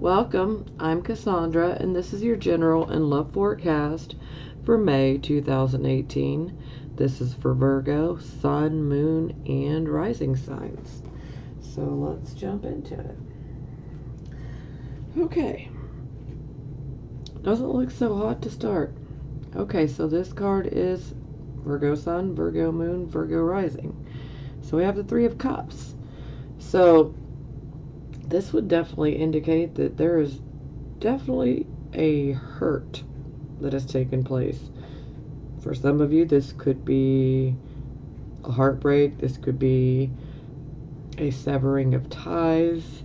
Welcome, I'm Cassandra, and this is your general and love forecast for May 2018. This is for Virgo, Sun, Moon, and Rising signs. So let's jump into it. Okay. Doesn't look so hot to start. Okay, so this card is Virgo Sun, Virgo Moon, Virgo Rising. So we have the Three of Cups. So this would definitely indicate that there is definitely a hurt that has taken place. For some of you, this could be a heartbreak. This could be a severing of ties.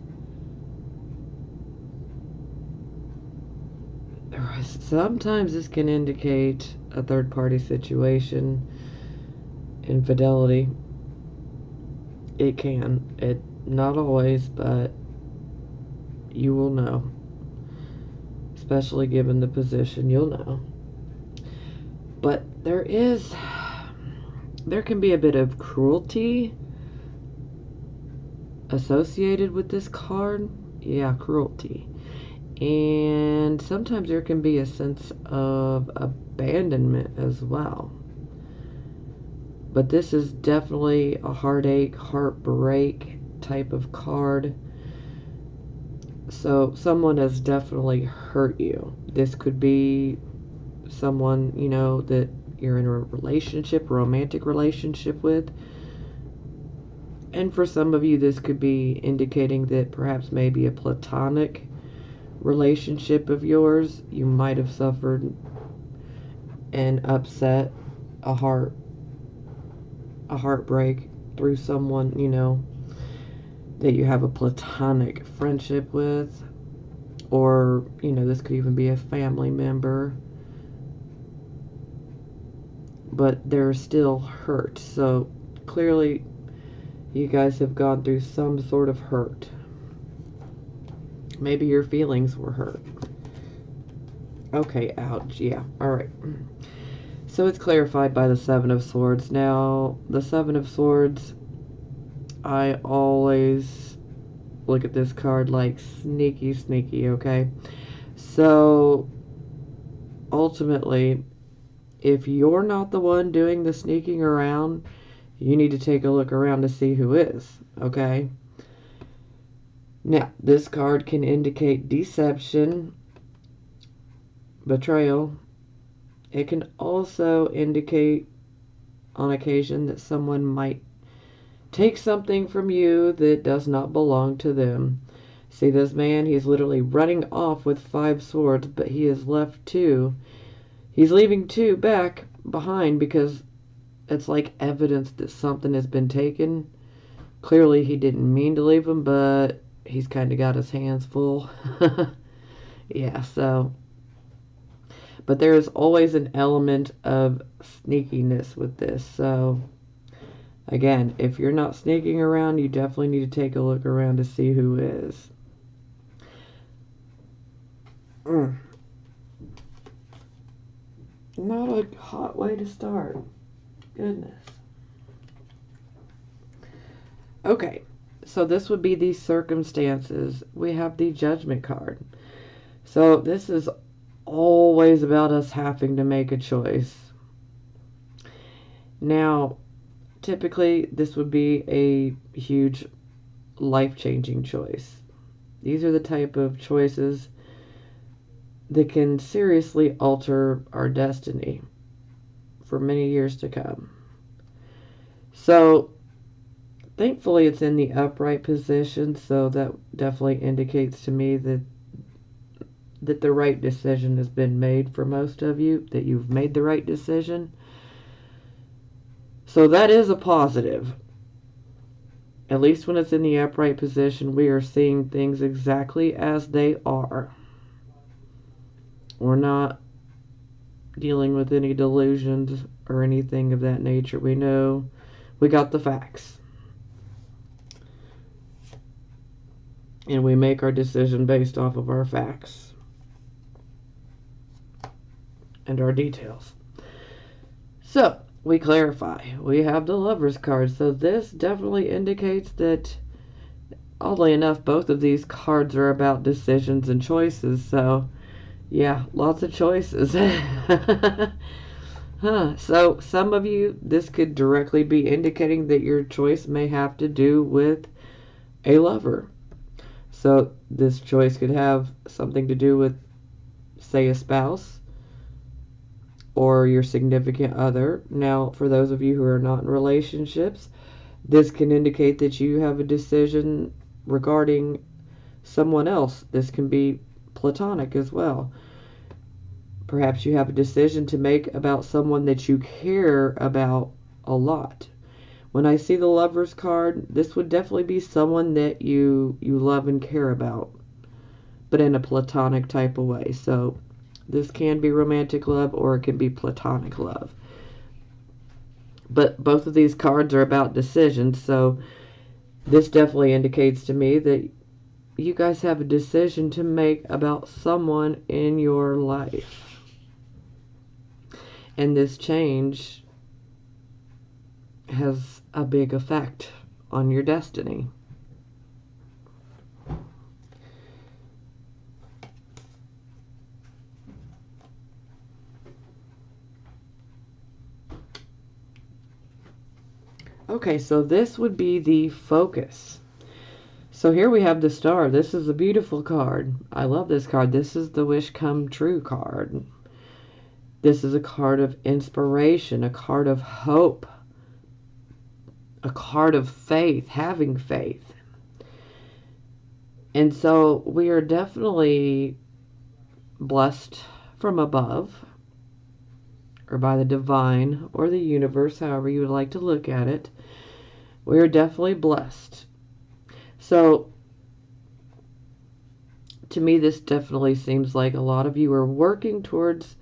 Sometimes this can indicate a third-party situation, infidelity. It can. It not always, but you will know. Especially given the position, you'll know. But there can be a bit of cruelty associated with this card. Yeah, cruelty. And sometimes there can be a sense of abandonment as well. But this is definitely a heartache, heartbreak type of card. So someone has definitely hurt you. This could be someone, that you're in a relationship, romantic relationship with. And for some of you, this could be indicating that perhaps maybe a platonic relationship of yours, you might have suffered and upset a heartbreak through someone, that you have a platonic friendship with, or, this could even be a family member, but they're still hurt. So clearly you guys have gone through some sort of hurt. Maybe your feelings were hurt. Okay, ouch, yeah, alright. So it's clarified by the Seven of Swords. Now, the Seven of Swords, I always look at this card like sneaky, okay? So, ultimately, if you're not the one doing the sneaking around, you need to take a look around to see who is, okay? Now, this card can indicate deception, betrayal. It can also indicate on occasion that someone might take something from you that does not belong to them. See, this man, he's literally running off with 5 swords, but he has left 2. He's leaving 2 back behind because it's like evidence that something has been taken. Clearly, he didn't mean to leave them, but he's kind of got his hands full. Yeah, so. But there is always an element of sneakiness with this. So, again, if you're not sneaking around, you definitely need to take a look around to see who is. Not a hot way to start. Goodness. Okay, so this would be the circumstances. We have the Judgment card. So this is always about us having to make a choice. Now, typically, this would be a huge life-changing choice. These are the type of choices that can seriously alter our destiny for many years to come. So, thankfully, it's in the upright position, so that definitely indicates to me that the right decision has been made for most of you, that you've made the right decision. So that is a positive. At least when it's in the upright position, we are seeing things exactly as they are. We're not dealing with any delusions or anything of that nature. We know we got the facts. And we make our decision based off of our facts and our details. So, we clarify. We have the Lovers card. So this definitely indicates that oddly enough, both of these cards are about decisions and choices. So, yeah, lots of choices. So, some of you, this could directly be indicating that your choice may have to do with a lover. So, this choice could have something to do with, say, a spouse or your significant other. Now, for those of you who are not in relationships, this can indicate that you have a decision regarding someone else. This can be platonic as well. Perhaps you have a decision to make about someone that you care about a lot. When I see the Lovers card, this would definitely be someone that you love and care about, but in a platonic type of way. So this can be romantic love or it can be platonic love. But both of these cards are about decisions, so this definitely indicates to me that you guys have a decision to make about someone in your life. And this change has a big effect on your destiny. Okay, so this would be the focus. So here we have the star. This is a beautiful card. I love this card. This is the wish come true card. This is a card of inspiration, a card of hope, a card of faith, having faith. And so we are definitely blessed from above, or by the divine, or the universe, however you would like to look at it. We are definitely blessed. So, to me, this definitely seems like a lot of you are working towards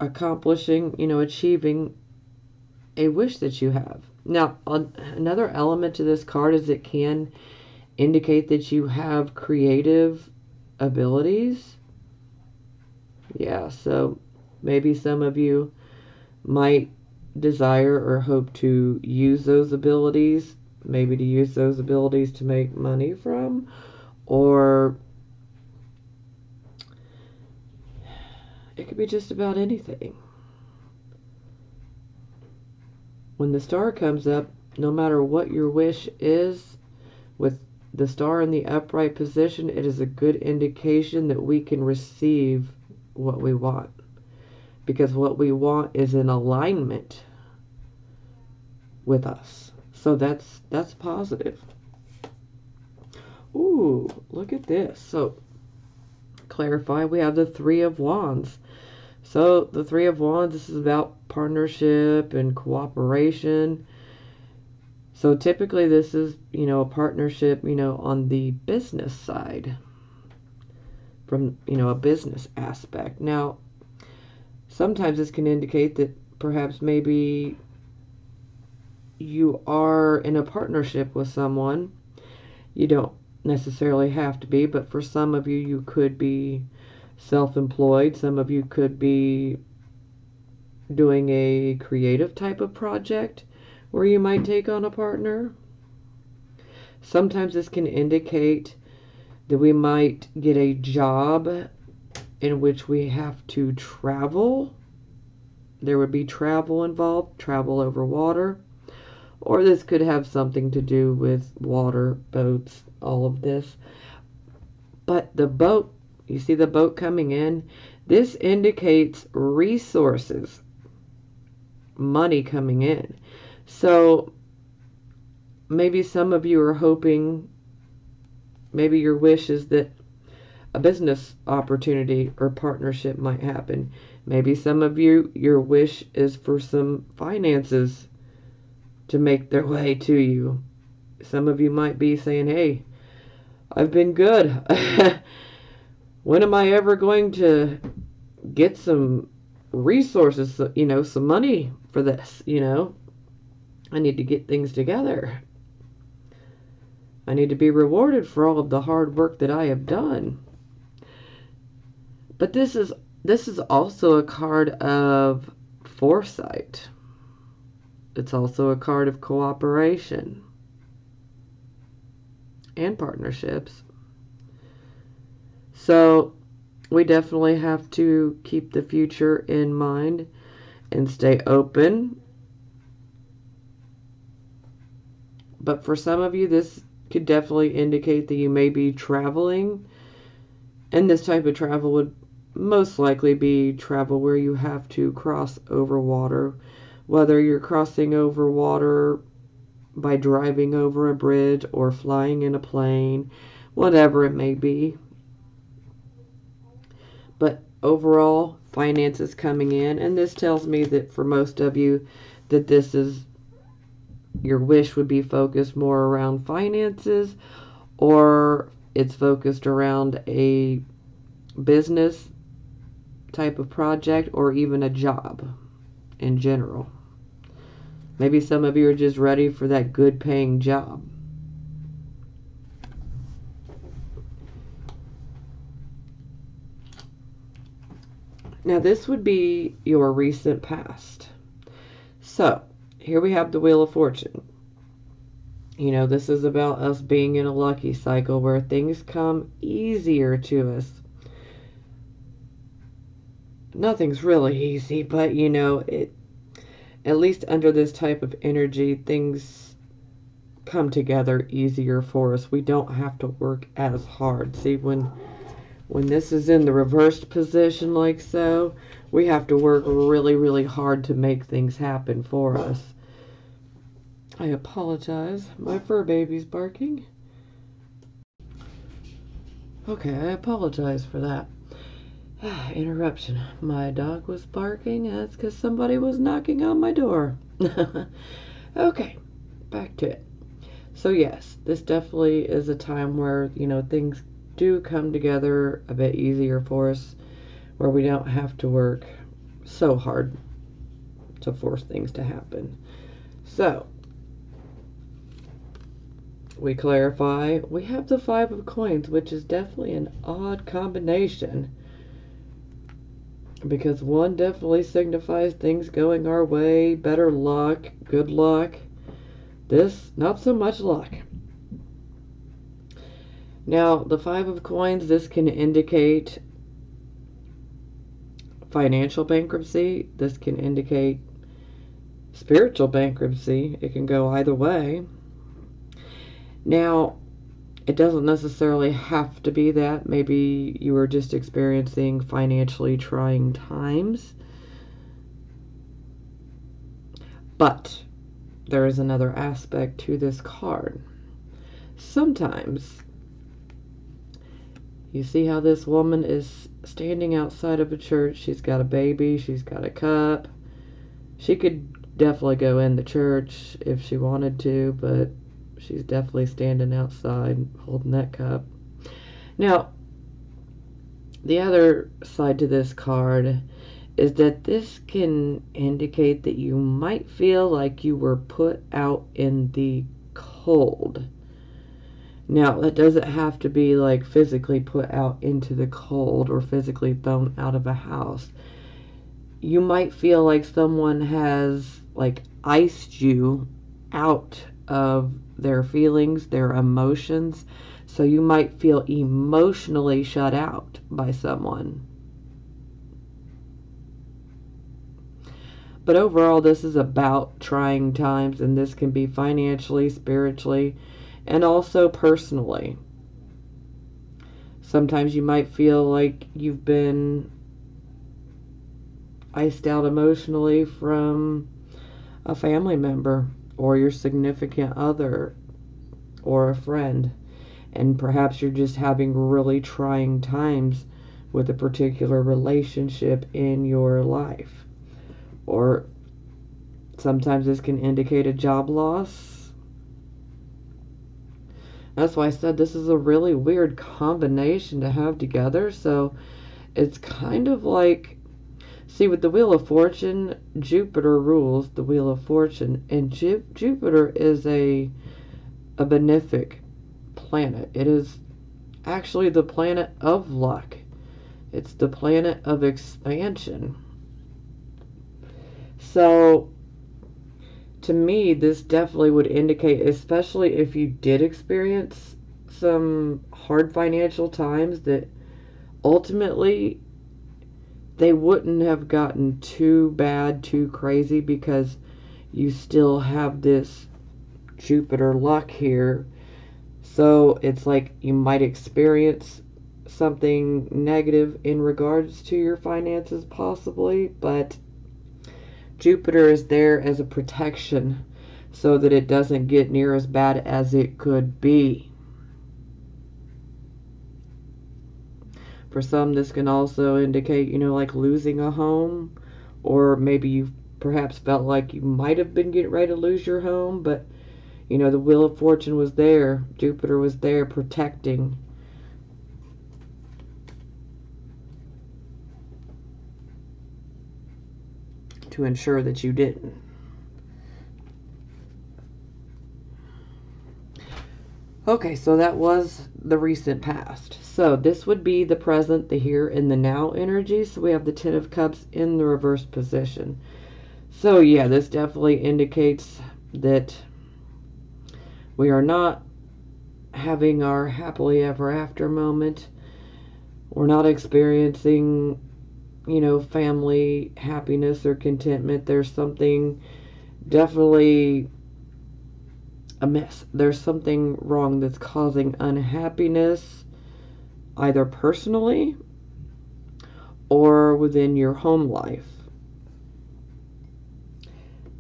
accomplishing, achieving a wish that you have. Now, another element to this card is it can indicate that you have creative abilities. Yeah, so maybe some of you might desire or hope to use those abilities, maybe to use those abilities to make money from, or it could be just about anything. When the star comes up, no matter what your wish is, with the star in the upright position, it is a good indication that we can receive what we want. Because what we want is in alignment with us. So that's positive. Ooh, look at this. So, clarify, we have the Three of Wands. So, the Three of Wands, this is about partnership and cooperation. So, typically this is, a partnership, on the business side. From, a business aspect. Now, sometimes this can indicate that perhaps maybe you are in a partnership with someone. You don't necessarily have to be, but for some of you, you could be self-employed. Some of you could be doing a creative type of project where you might take on a partner. Sometimes this can indicate that we might get a job in which we have to travel. There would be travel involved, travel over water. Or this could have something to do with water, boats, all of this. But the boat, you see the boat coming in? This indicates resources, money coming in. So maybe some of you are hoping, maybe your wish is that a business opportunity or partnership might happen. Maybe some of you, your wish is for some finances to make their way to you. Some of you might be saying, hey, I've been good. When am I ever going to get some resources, some money for this, I need to get things together. I need to be rewarded for all of the hard work that I have done. But this is also a card of foresight. It's also a card of cooperation. and partnerships. So we definitely have to keep the future in mind and stay open. But for some of you, this could definitely indicate that you may be traveling. And this type of travel would most likely be travel where you have to cross over water. Whether you're crossing over water by driving over a bridge or flying in a plane, whatever it may be. But overall, finances coming in, and this tells me that for most of you, that this is your wish would be focused more around finances, or it's focused around a business type of project, or even a job in general. Maybe some of you are just ready for that good paying job. Now this would be your recent past. So here we have the Wheel of Fortune. You know, this is about us being in a lucky cycle where things come easier to us. Nothing's really easy, but you know, at least under this type of energy, things come together easier for us. We don't have to work as hard. See, when this is in the reversed position like so, we have to work really, really hard to make things happen for us. I apologize. My fur baby's barking. Okay, I apologize for that. Interruption. My dog was barking. That's because somebody was knocking on my door. Okay, back to it. So yes, this definitely is a time where, you know, things do come together a bit easier for us, where we don't have to work so hard to force things to happen. So we clarify, we have the Five of Coins, which is definitely an odd combination, because one definitely signifies things going our way, better luck, good luck. This, not so much luck. Now, the Five of Coins, this can indicate financial bankruptcy. This can indicate spiritual bankruptcy. It can go either way. Now, it doesn't necessarily have to be that. Maybe you are just experiencing financially trying times. But there is another aspect to this card. Sometimes, you see how this woman is standing outside of a church. She's got a baby. She's got a cup. She could definitely go in the church if she wanted to, but she's definitely standing outside holding that cup. Now, the other side to this card is that this can indicate that you might feel like you were put out in the cold. Now, that doesn't have to be like physically put out into the cold or physically thrown out of a house. You might feel like someone has like iced you out of their feelings, their emotions. So you might feel emotionally shut out by someone. But overall, this is about trying times, and this can be financially, spiritually, and also personally. Sometimes you might feel like you've been iced out emotionally from a family member or your significant other or a friend, and perhaps you're just having really trying times with a particular relationship in your life. Or sometimes this can indicate a job loss. That's why I said this is a really weird combination to have together. So it's kind of like, see, with the Wheel of Fortune, Jupiter rules the Wheel of Fortune, and Jupiter is a benefic planet. It is actually the planet of luck. It's the planet of expansion. So to me, this definitely would indicate, especially if you did experience some hard financial times that ultimately they wouldn't have gotten too bad, too crazy, because you still have this Jupiter luck here. So it's like you might experience something negative in regards to your finances, possibly, but Jupiter is there as a protection so that it doesn't get near as bad as it could be. For some, this can also indicate, like losing a home, or maybe you perhaps felt like you might have been getting ready to lose your home, but the Wheel of Fortune was there. Jupiter was there protecting. To ensure that you didn't. Okay, so that was the recent past. So this would be the present, the here, and the now energy. So we have the Ten of Cups in the reverse position. So yeah, this definitely indicates that we are not having our happily ever after moment. We're not experiencing, family happiness or contentment. There's something definitely amiss. There's something wrong that's causing unhappiness, either personally or within your home life.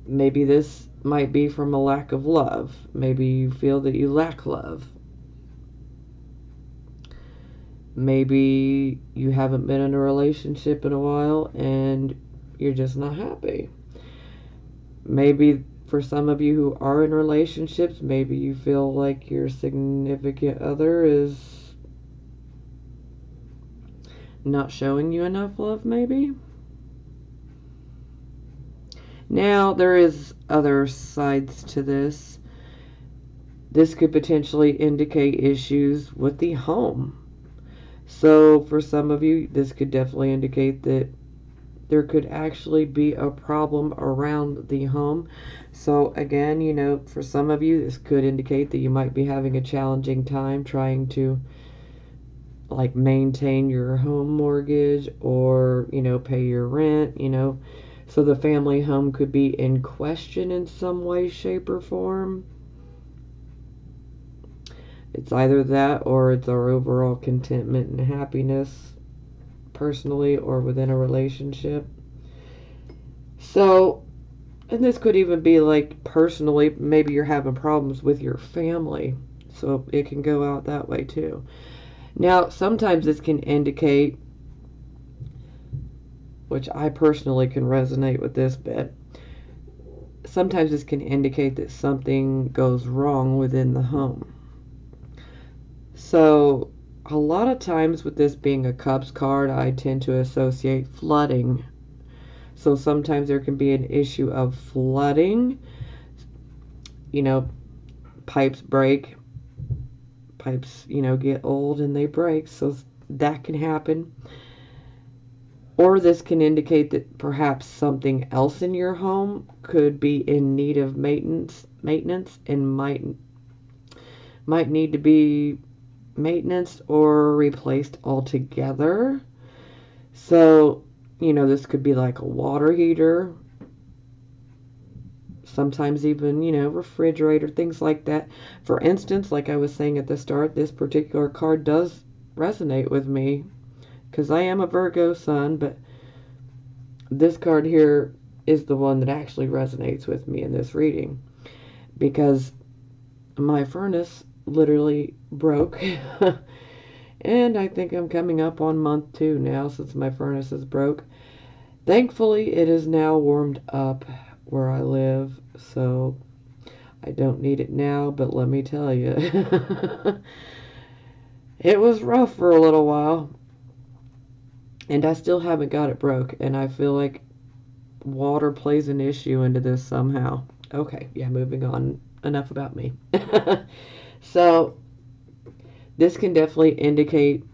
Maybe this might be from a lack of love. Maybe you feel that you lack love. Maybe you haven't been in a relationship in a while and you're just not happy. Maybe for some of you who are in relationships, maybe you feel like your significant other is not showing you enough love, maybe. Now, there is other sides to this. This could potentially indicate issues with the home. So for some of you, this could definitely indicate that there could actually be a problem around the home. So again, for some of you, this could indicate that you might be having a challenging time trying to maintain your home mortgage or, pay your rent, So the family home could be in question in some way, shape, or form. It's either that or it's our overall contentment and happiness personally or within a relationship. So, and this could even be personally, maybe you're having problems with your family. So it can go out that way too. Now, sometimes this can indicate, which I personally can resonate with this bit, sometimes this can indicate that something goes wrong within the home. So, a lot of times with this being a Cups card, I tend to associate flooding. So sometimes there can be an issue of flooding. Pipes break. Pipes, get old and they break. So that can happen. Or this can indicate that perhaps something else in your home could be in need of maintenance and might need to be maintenance or replaced altogether. So, this could be like a water heater, sometimes even, refrigerator, things like that. For instance, like I was saying at the start, this particular card does resonate with me because I am a Virgo sun, but this card here is the one that actually resonates with me in this reading because my furnace literally broke. And I think I'm coming up on month 2 now since my furnace is broke. Thankfully, it is now warmed up where I live, so I don't need it now, but let me tell you, it was rough for a little while, and I still haven't got it broke, and I feel like water plays an issue into this somehow. Okay, yeah, moving on. Enough about me. So, this can definitely indicate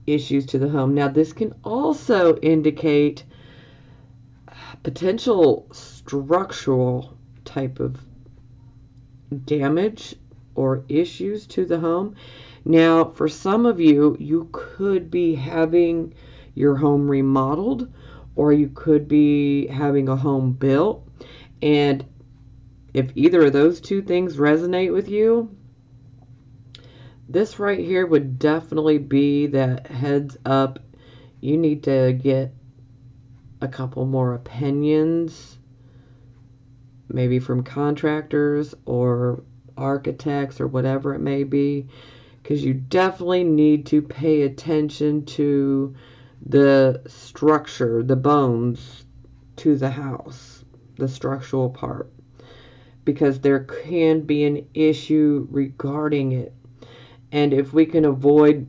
issues to the home. Now, this can also indicate potential structural type of damage or issues to the home. Now, for some of you, you could be having your home remodeled, or you could be having a home built. And if either of those two things resonate with you, this right here would definitely be that heads up. You need to get a couple more opinions, maybe from contractors or architects or whatever it may be, because you definitely need to pay attention to the structure, the bones to the house, the structural part, because there can be an issue regarding it. And if we can avoid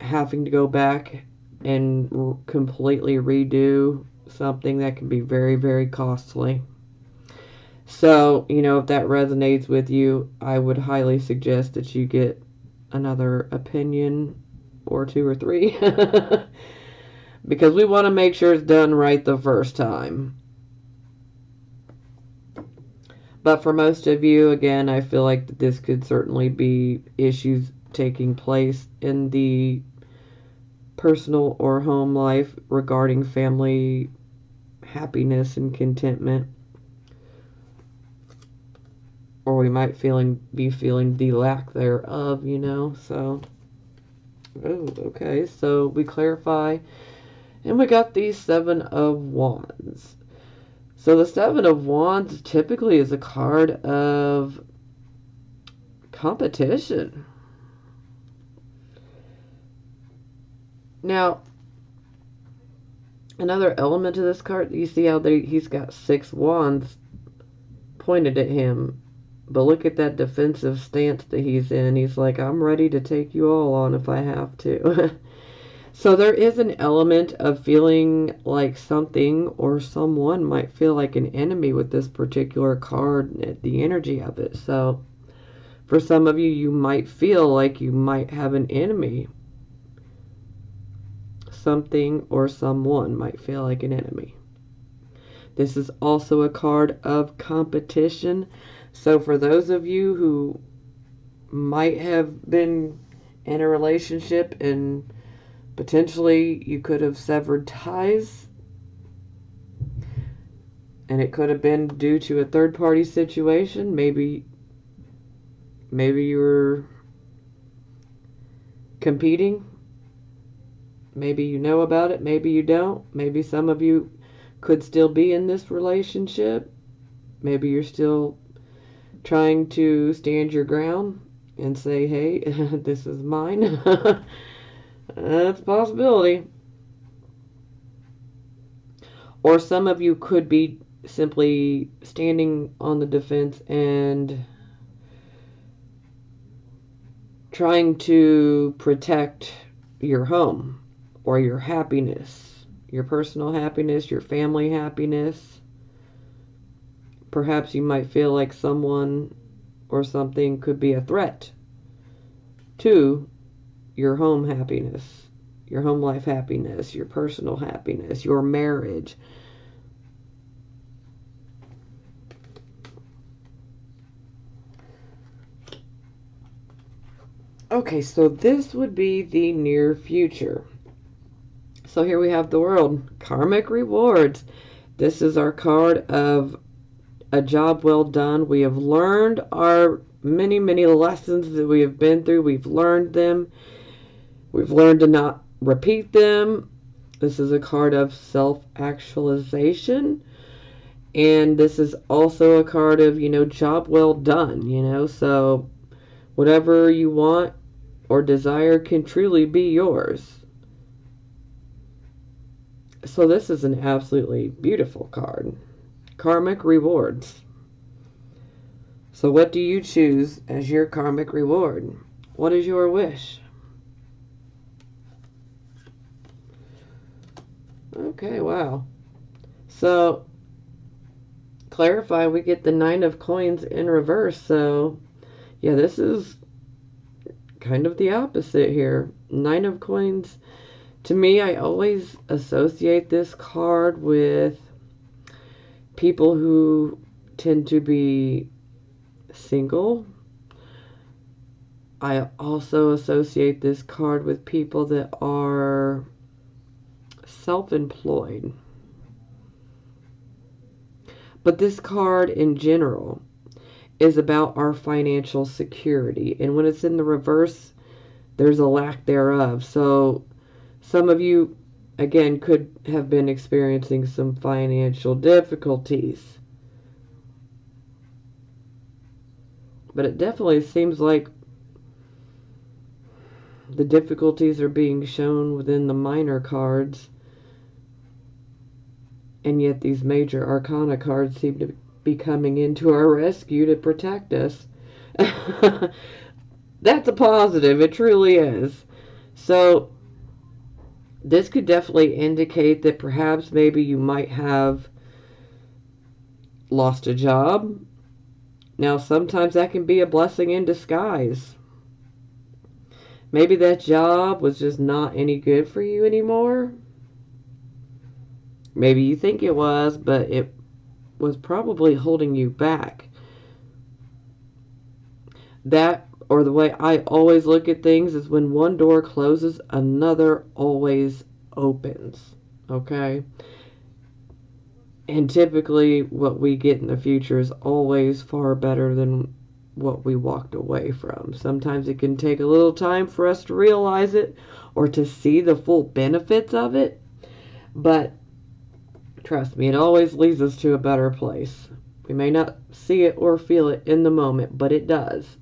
having to go back and completely redo something, that can be very, very costly. So, if that resonates with you, I would highly suggest that you get another opinion or two or three because we want to make sure it's done right the first time. But for most of you, again, I feel like that this could certainly be issues taking place in the personal or home life regarding family happiness and contentment. Or we might be feeling the lack thereof, so. Oh, okay, so we clarify. And we got the Seven of Wands. So the Seven of Wands typically is a card of competition. Now, another element to this card, you see how he's got 6 wands pointed at him. But look at that defensive stance that he's in. He's like, I'm ready to take you all on if I have to. So there is an element of feeling like something or someone might feel like an enemy with this particular card, the energy of it. So for some of you, you might feel like you might have an enemy. Something or someone might feel like an enemy. This is also a card of competition. So for those of you who might have been in a relationship and potentially you could have severed ties, and it could have been due to a third-party situation. Maybe you were competing. Maybe you know about it. Maybe you don't. Maybe some of you could still be in this relationship. Maybe you're still trying to stand your ground and say, hey, this is mine. That's a possibility. Or some of you could be simply standing on the defense and trying to protect your home or your happiness, your personal happiness, your family happiness. Perhaps you might feel like someone or something could be a threat to your home happiness, your home life happiness, your personal happiness, your marriage. Okay, so this would be the near future. So here we have the World. Karmic rewards. This is our card of a job well done. We have learned our many, many lessons that we have been through. We've learned them. We've learned to not repeat them. This is a card of self-actualization. And this is also a card of, job well done, So whatever you want or desire can truly be yours. So this is an absolutely beautiful card. Karmic rewards. So what do you choose as your karmic reward? What is your wish? Okay, wow. So, clarify, we get the 9 of coins in reverse. So, yeah, this is kind of the opposite here. 9 of coins. To me, I always associate this card with people who tend to be single. I also associate this card with people that are self-employed. But this card in general is about our financial security. And when it's in the reverse, there's a lack thereof. So some of you, again, could have been experiencing some financial difficulties. But it definitely seems like the difficulties are being shown within the minor cards. And yet these major arcana cards seem to be coming into our rescue to protect us. That's a positive. It truly is. So this could definitely indicate that perhaps maybe you might have lost a job. Now, sometimes that can be a blessing in disguise. Maybe that job was just not any good for you anymore. Maybe you think it was, but it was probably holding you back. That, or the way I always look at things, is when one door closes, another always opens. Okay? And typically what we get in the future is always far better than what we walked away from. Sometimes it can take a little time for us to realize it or to see the full benefits of it. But trust me, it always leads us to a better place. We may not see it or feel it in the moment, but it does.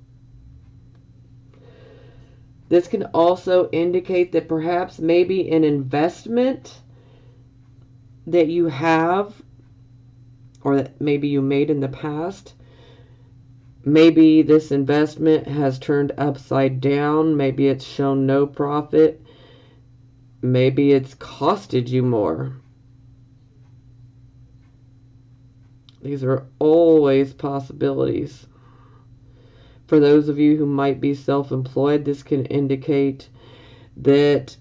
This can also indicate that perhaps maybe an investment that you have or that maybe you made in the past, maybe this investment has turned upside down. Maybe it's shown no profit. Maybe it's costed you more. These are always possibilities. For those of you who might be self-employed, this can indicate that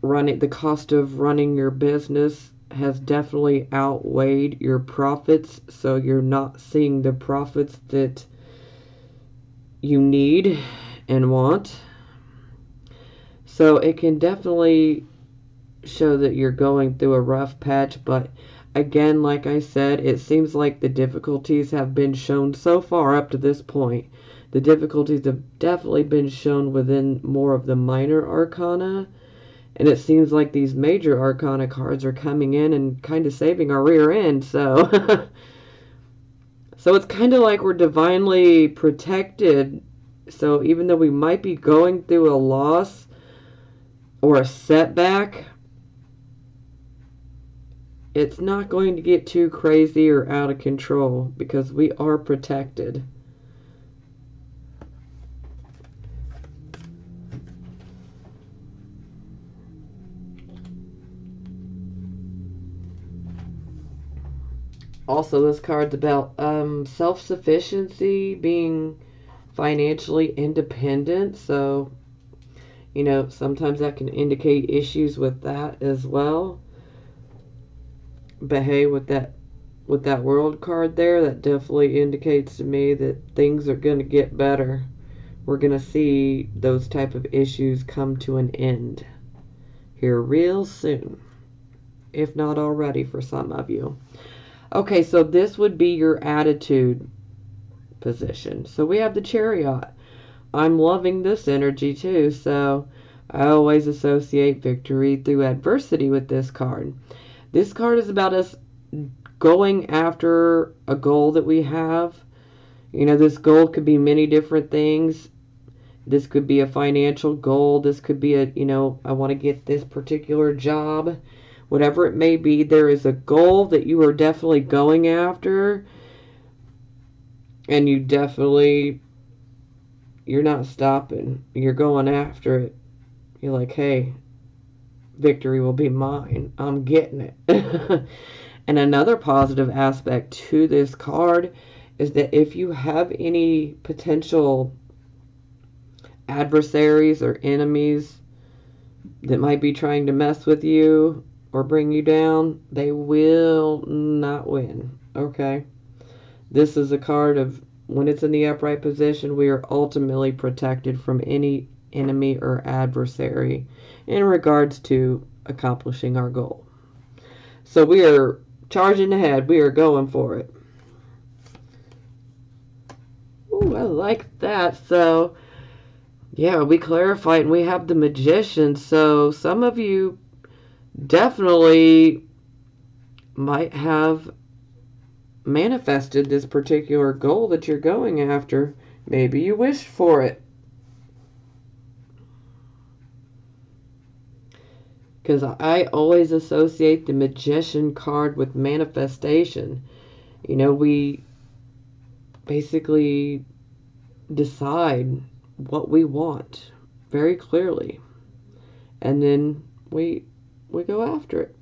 the cost of running your business has definitely outweighed your profits, so you're not seeing the profits that you need and want. So it can definitely show that you're going through a rough patch, but again, like I said, it seems like the difficulties have been shown so far up to this point. The difficulties have definitely been shown within more of the minor arcana. And it seems like these major arcana cards are coming in and kind of saving our rear end. So, so it's kind of like we're divinely protected. So even though we might be going through a loss or a setback, it's not going to get too crazy or out of control because we are protected. Also, this card's about self-sufficiency, being financially independent. So, you know, sometimes that can indicate issues with that as well. But hey, with that world card there, that definitely indicates to me that things are going to get better. We're going to see those type of issues come to an end here real soon, if not already for some of you. Okay, so this would be your attitude position. So we have the Chariot. I'm loving this energy too, so I always associate victory through adversity with this card. This card is about us going after a goal that we have. You know, this goal could be many different things. This could be a financial goal. This could be a, you know, I want to get this particular job. Whatever it may be, there is a goal that you are definitely going after. And you're not stopping. You're going after it. You're like, hey, victory will be mine. I'm getting it. And another positive aspect to this card is that if you have any potential adversaries or enemies that might be trying to mess with you or bring you down, they will not win. Okay? This is a card of when it's in the upright position, we are ultimately protected from any enemy or adversary in regards to accomplishing our goal. So we are charging ahead. We are going for it. Ooh, I like that. So, yeah, we clarified and we have the Magician. So some of you definitely might have manifested this particular goal that you're going after. Maybe you wished for it. Because I always associate the Magician card with manifestation. You know, we basically decide what we want very clearly. And then we go after it.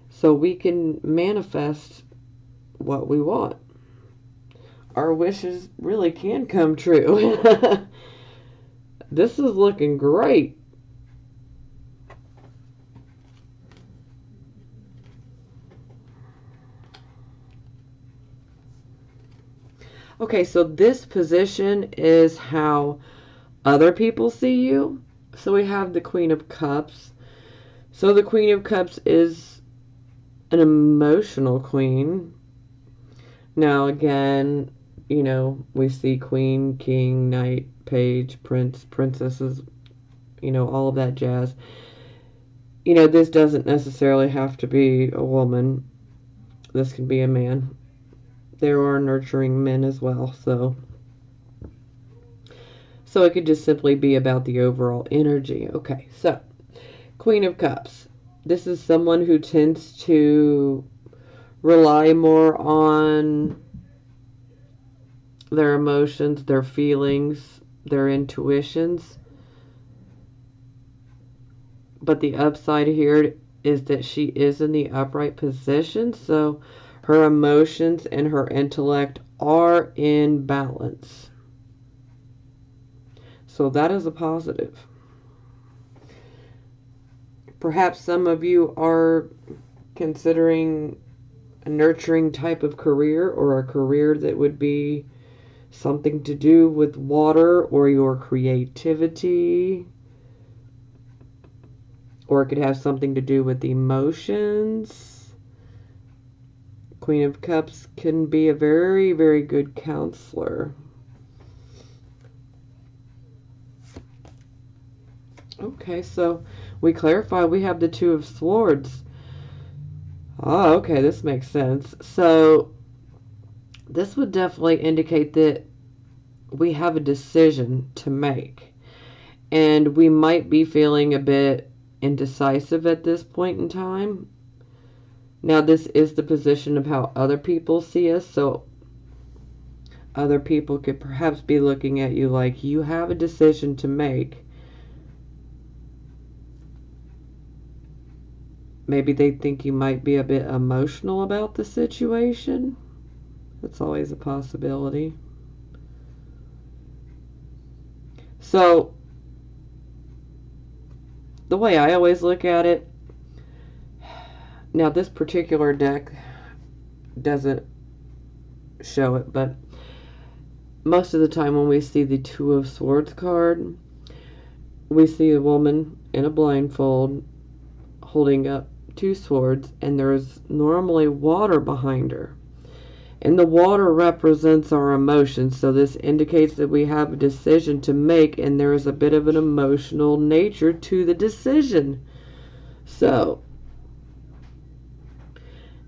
So we can manifest what we want. Our wishes really can come true. This is looking great. Okay, so this position is how other people see you. So we have the Queen of Cups. So the Queen of Cups is an emotional queen. Now, again, you know, we see queen, king, knight, page, prince, princesses, you know, all of that jazz. You know, this doesn't necessarily have to be a woman. This can be a man. There are nurturing men as well, so it could just simply be about the overall energy. Okay, so Queen of Cups. This is someone who tends to rely more on their emotions, their feelings, their intuitions. But the upside here is that she is in the upright position, so her emotions and her intellect are in balance. So that is a positive. Perhaps some of you are considering a nurturing type of career, or a career that would be something to do with water or your creativity, or it could have something to do with emotions. Queen of Cups can be a very, very good counselor. Okay, so we clarify we have the Two of Swords. Oh, okay, this makes sense. So this would definitely indicate that we have a decision to make. And we might be feeling a bit indecisive at this point in time. Now, this is the position of how other people see us, so other people could perhaps be looking at you like you have a decision to make. Maybe they think you might be a bit emotional about the situation. That's always a possibility. So, the way I always look at it, now this particular deck doesn't show it, but most of the time when we see the Two of Swords card, we see a woman in a blindfold holding up two swords, and there's normally water behind her. And the water represents our emotions, so this indicates that we have a decision to make, and there is a bit of an emotional nature to the decision. So,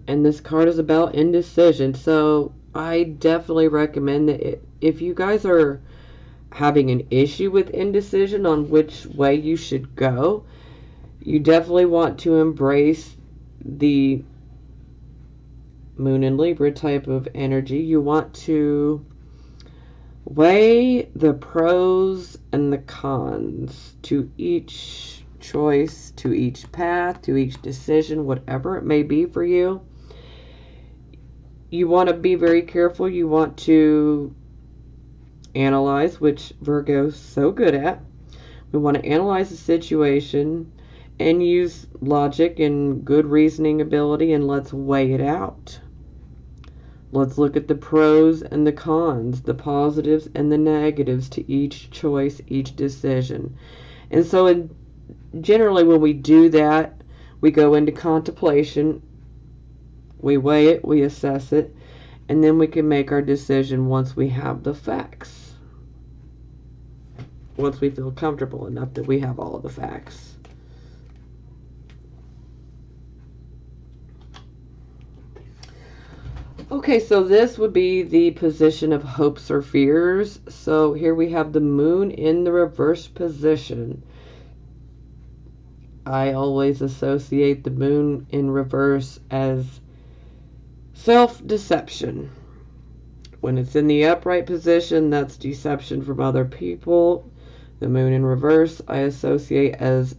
and this card is about indecision, so I definitely recommend that if you guys are having an issue with indecision on which way you should go, you definitely want to embrace the Moon and Libra type of energy. You want to weigh the pros and the cons to each choice, to each path, to each decision, whatever it may be for you. You want to be very careful. You want to analyze, which Virgo's so good at. We want to analyze the situation and use logic and good reasoning ability, and let's weigh it out. Let's look at the pros and the cons, the positives and the negatives to each choice, each decision. And so generally when we do that, we go into contemplation, we weigh it, we assess it, and then we can make our decision once we have the facts. Once we feel comfortable enough that we have all of the facts. Okay, so this would be the position of hopes or fears. So here we have the moon in the reverse position. I always associate the moon in reverse as self-deception. When it's in the upright position, that's deception from other people. The moon in reverse, I associate as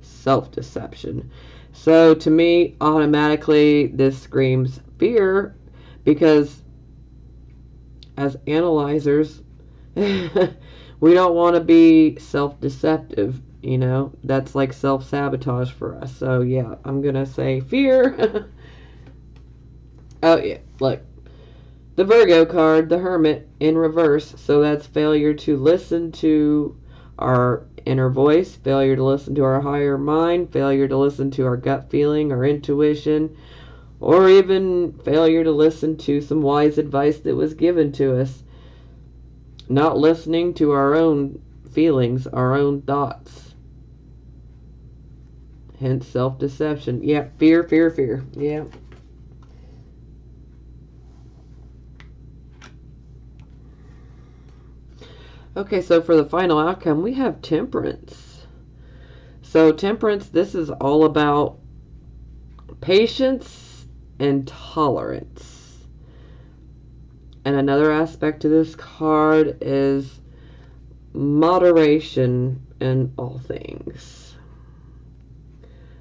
self-deception. So to me, automatically, this screams fear, because as analyzers, we don't want to be self-deceptive, you know. That's like self-sabotage for us. So yeah, I'm going to say fear. Oh yeah, look. The Virgo card, the Hermit, in reverse. So that's failure to listen to our inner voice, failure to listen to our higher mind, failure to listen to our gut feeling, our intuition, or even failure to listen to some wise advice that was given to us. Not listening to our own feelings, our own thoughts. Hence self-deception. Yeah, fear, fear, fear. Yeah. Okay, so for the final outcome, we have Temperance. So Temperance, this is all about patience and tolerance. And another aspect to this card is moderation in all things.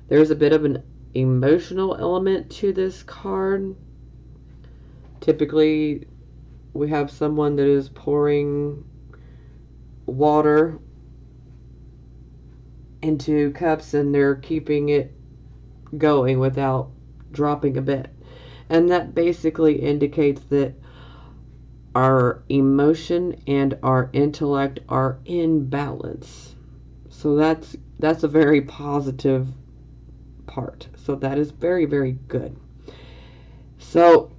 There's a bit of an emotional element to this card. Typically, we have someone that is pouring water into cups and they're keeping it going without dropping a bit. And that basically indicates that our emotion and our intellect are in balance. So that's a very positive part. So that is very, very good. So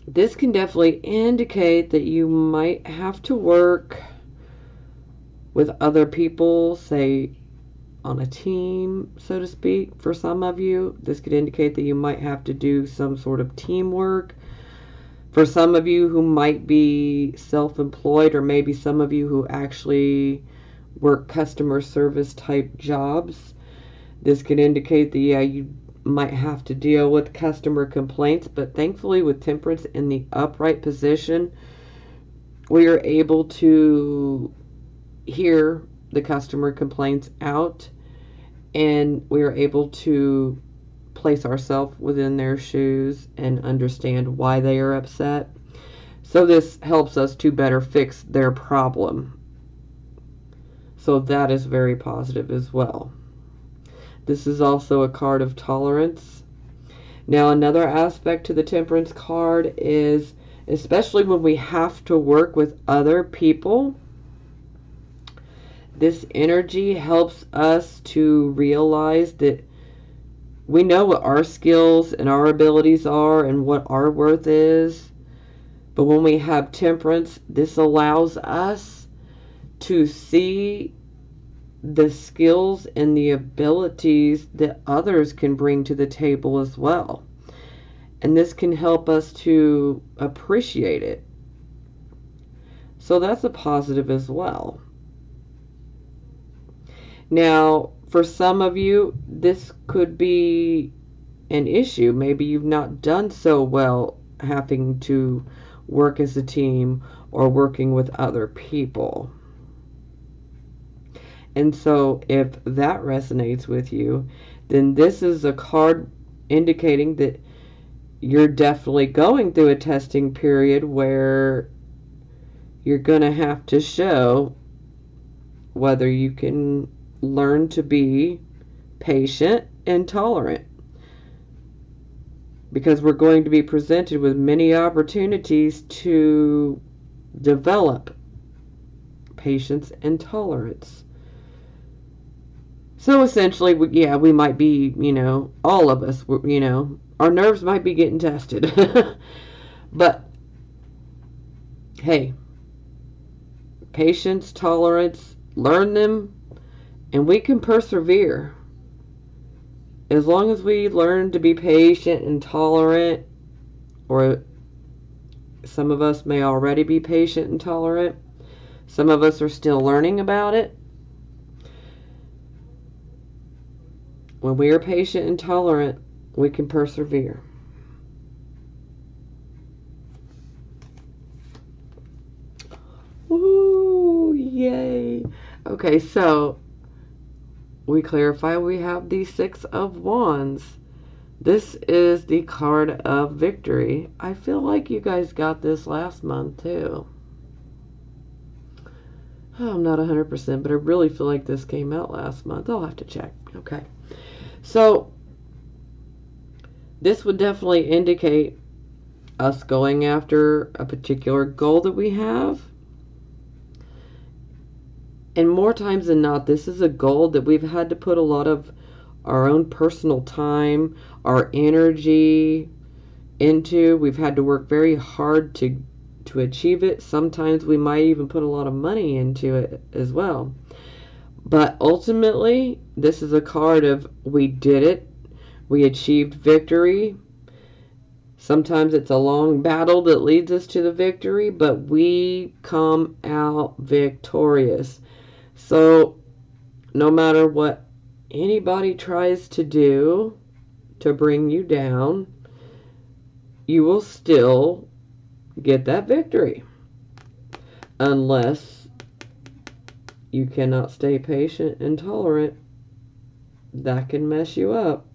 this can definitely indicate that you might have to work with other people, say on a team, so to speak. For some of you, this could indicate that you might have to do some sort of teamwork. For some of you who might be self-employed, or maybe some of you who actually work customer service type jobs, this could indicate that, yeah, you might have to deal with customer complaints. But thankfully, with Temperance in the upright position, we are able to hear the customer complaints out, and we are able to place ourselves within their shoes and understand why they are upset. So this helps us to better fix their problem. So that is very positive as well. This is also a card of tolerance. Now, another aspect to the Temperance card is, especially when we have to work with other people, this energy helps us to realize that we know what our skills and our abilities are and what our worth is. But when we have Temperance, this allows us to see the skills and the abilities that others can bring to the table as well. And this can help us to appreciate it. So that's a positive as well. Now, for some of you, this could be an issue. Maybe you've not done so well having to work as a team or working with other people. And so if that resonates with you, then this is a card indicating that you're definitely going through a testing period where you're going to have to show whether you can learn to be patient and tolerant. because we're going to be presented with many opportunities to develop patience and tolerance. So essentially, we might be, all of us, our nerves might be getting tested. But hey, patience, tolerance, learn them, and we can persevere. As long as we learn to be patient and tolerant, or some of us may already be patient and tolerant, some of us are still learning about it. When we are patient and tolerant, we can persevere. Woo! Yay! Okay, so we clarify we have the Six of Wands. This is the card of victory. I feel like you guys got this last month too. I'm not 100%, but I really feel like this came out last month. I'll have to check. Okay. So, this would definitely indicate us going after a particular goal that we have. And more times than not, this is a goal that we've had to put a lot of our own personal time, our energy into. We've had to work very hard to achieve it. Sometimes we might even put a lot of money into it as well. But ultimately, this is a card of we did it. We achieved victory. Sometimes it's a long battle that leads us to the victory, but we come out victorious. So, no matter what anybody tries to do to bring you down, you will still get that victory. Unless you cannot stay patient and tolerant, that can mess you up.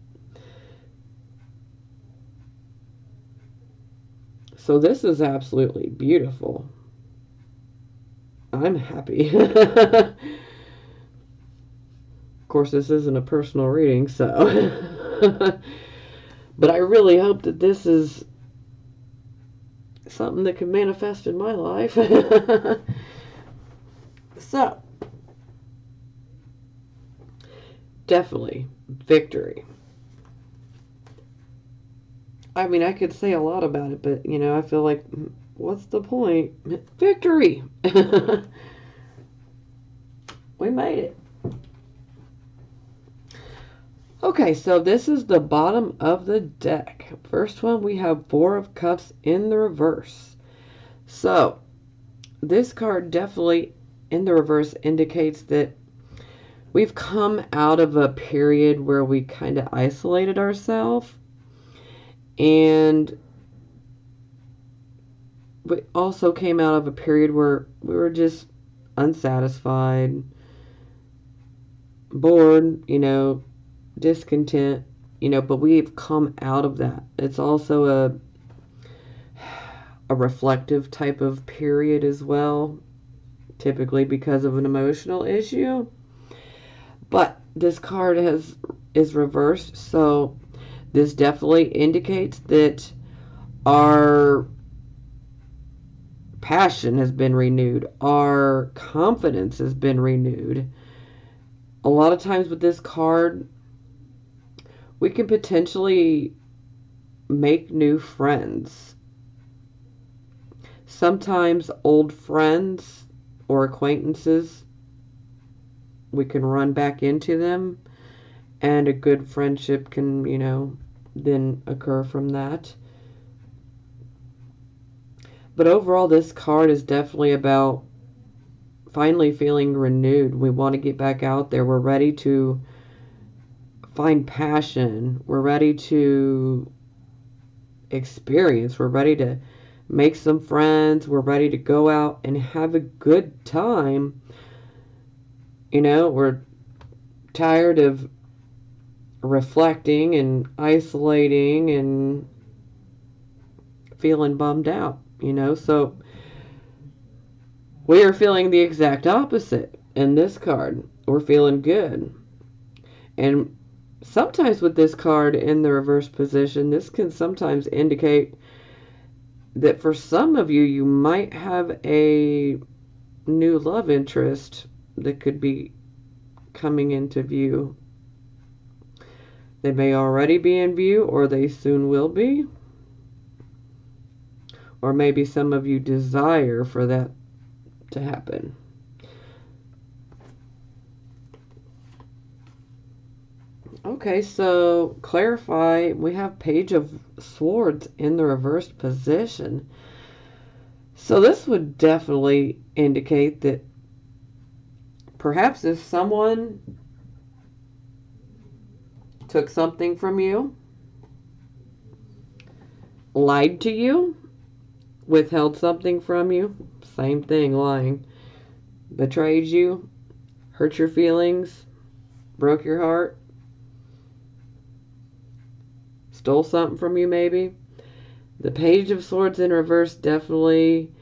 So this is absolutely beautiful. I'm happy. Of course, this isn't a personal reading, so. But I really hope that this is something that can manifest in my life. So, definitely victory. I mean, I could say a lot about it, but, I feel like, what's the point? Victory! We made it. Okay, so this is the bottom of the deck. First one, we have Four of Cups in the reverse. So, this card definitely in the reverse indicates that we've come out of a period where we kind of isolated ourselves. And we also came out of a period where we were just unsatisfied, bored, discontent, but we've come out of that. It's also a reflective type of period as well, typically because of an emotional issue. But this card is reversed, so this definitely indicates that our passion has been renewed. Our confidence has been renewed. A lot of times with this card, we can potentially make new friends. Sometimes old friends or acquaintances, we can run back into them, and a good friendship can, then occur from that. But overall, this card is definitely about finally feeling renewed. We want to get back out there. We're ready to find passion. We're ready to experience. We're ready to make some friends. We're ready to go out and have a good time. We're tired of reflecting and isolating and feeling bummed out, so we are feeling the exact opposite in this card. We're feeling good. And Sometimes with this card in the reverse position, this can sometimes indicate that for some of you, you might have a new love interest that could be coming into view. They may already be in view, or they soon will be. Or maybe some of you desire for that to happen. Okay, so clarify, we have Page of Swords in the reversed position. So this would definitely indicate that perhaps if someone took something from you, lied to you, withheld something from you, same thing, lying, betrayed you, hurt your feelings, broke your heart, stole something from you maybe. The Page of Swords in reverse definitely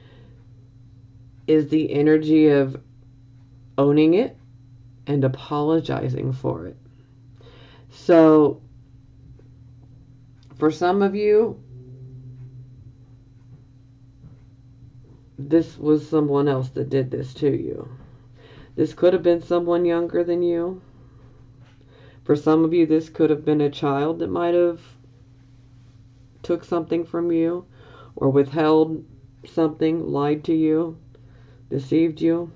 is the energy of owning it and apologizing for it. So, for some of you, this was someone else that did this to you. This could have been someone younger than you. For some of you, this could have been a child that might have took something from you or withheld something, lied to you, deceived you.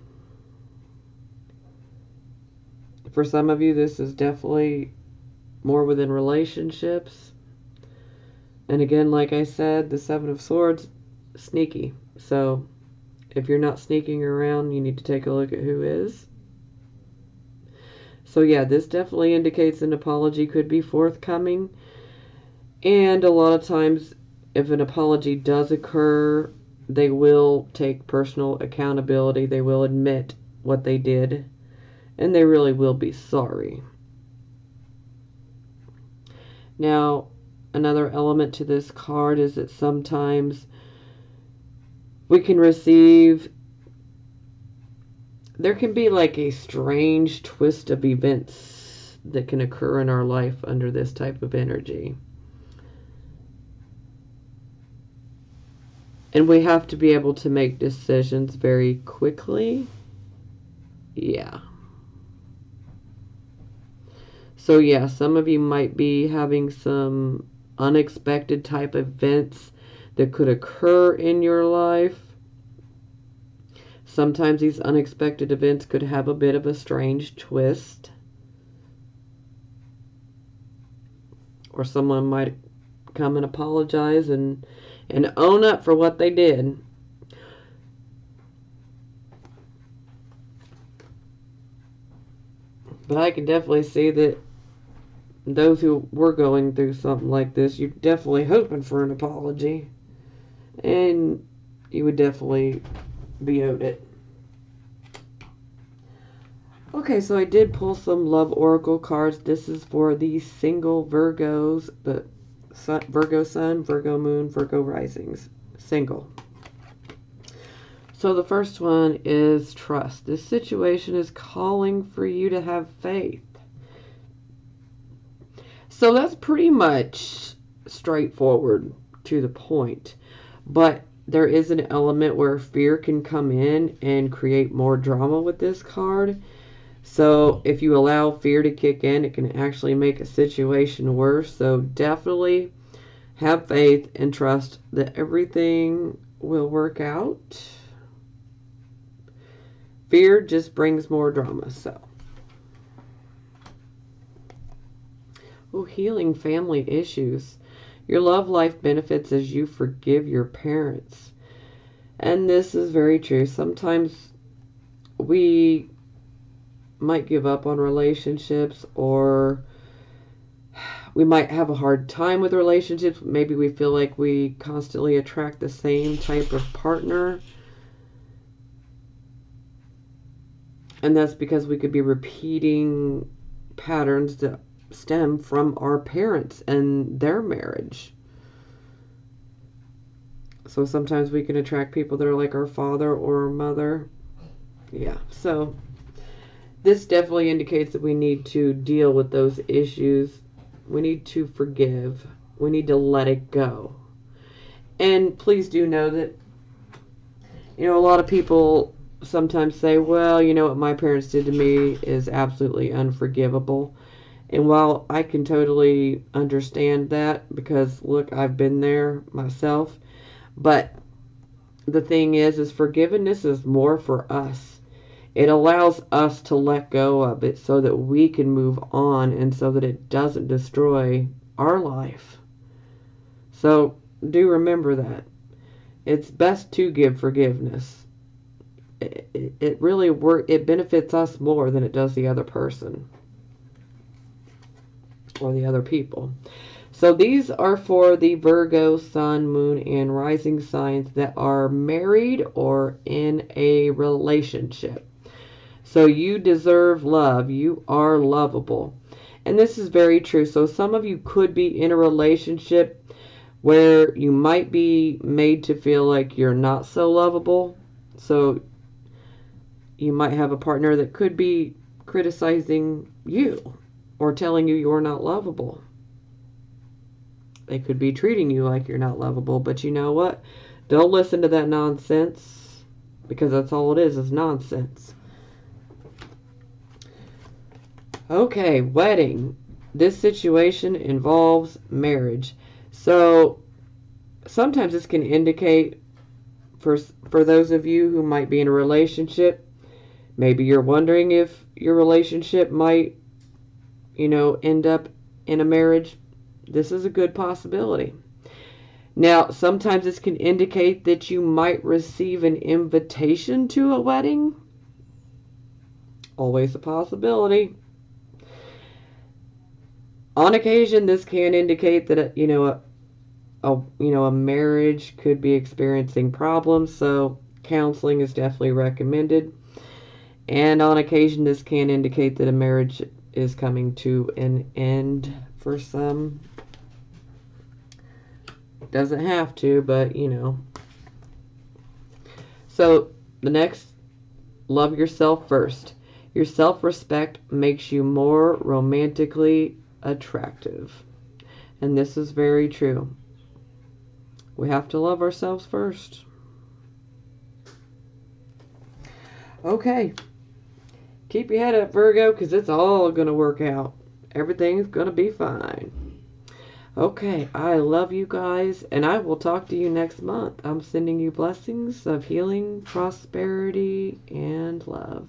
For some of you, this is definitely more within relationships. And again, like I said, the Seven of Swords, sneaky. So if you're not sneaking around, you need to take a look at who is. So yeah, this definitely indicates an apology could be forthcoming. And a lot of times, if an apology does occur, they will take personal accountability. They will admit what they did. And they really will be sorry. Now, another element to this card is that sometimes we can receive, there can be like a strange twist of events that can occur in our life under this type of energy. And we have to be able to make decisions very quickly. Yeah. So yeah, some of you might be having some unexpected type of events that could occur in your life. Sometimes these unexpected events could have a bit of a strange twist. Or someone might come and apologize and own up for what they did. But I can definitely see that those who were going through something like this, you're definitely hoping for an apology. And you would definitely be owed it. Okay, so I did pull some love oracle cards. This is for the single Virgos, but Virgo Sun, Virgo Moon, Virgo Risings. Single. So the first one is trust. This situation is calling for you to have faith. So that's pretty much straightforward to the point. But there is an element where fear can come in and create more drama with this card. So if you allow fear to kick in, it can actually make a situation worse. So definitely have faith and trust that everything will work out. Fear just brings more drama. So, healing family issues. Your love life benefits as you forgive your parents. And this is very true. Sometimes we might give up on relationships, or we might have a hard time with relationships. Maybe we feel like we constantly attract the same type of partner. And that's because we could be repeating patterns that stem from our parents and their marriage. So sometimes we can attract people that are like our father or our mother. Yeah, so this definitely indicates that we need to deal with those issues. We need to forgive. We need to let it go. And please do know that, a lot of people sometimes say, well, what my parents did to me is absolutely unforgivable. And while I can totally understand that, because look, I've been there myself, but the thing is forgiveness is more for us. It allows us to let go of it so that we can move on and so that it doesn't destroy our life. So do remember that. It's best to give forgiveness. It really it benefits us more than it does the other person or the other people. So these are for the Virgo, Sun, Moon, and Rising signs that are married or in a relationship. So you deserve love. You are lovable. And this is very true. So some of you could be in a relationship where you might be made to feel like you're not so lovable. So you might have a partner that could be criticizing you or telling you you're not lovable. They could be treating you like you're not lovable, but you know what? Don't listen to that nonsense, because that's all it is nonsense. Okay, wedding. This situation involves marriage. So sometimes this can indicate for those of you who might be in a relationship, maybe you're wondering if your relationship might, end up in a marriage. This is a good possibility. Now, sometimes this can indicate that you might receive an invitation to a wedding. Always a possibility. On occasion, this can indicate that a marriage could be experiencing problems, so counseling is definitely recommended. And on occasion, this can indicate that a marriage is coming to an end for some. Doesn't have to, but So the next, love yourself first. Your self-respect makes you more romantically attractive. And this is very true. We have to love ourselves first. Okay. Keep your head up, Virgo, because it's all going to work out. Everything's going to be fine. Okay, I love you guys, and I will talk to you next month. I'm sending you blessings of healing, prosperity, and love.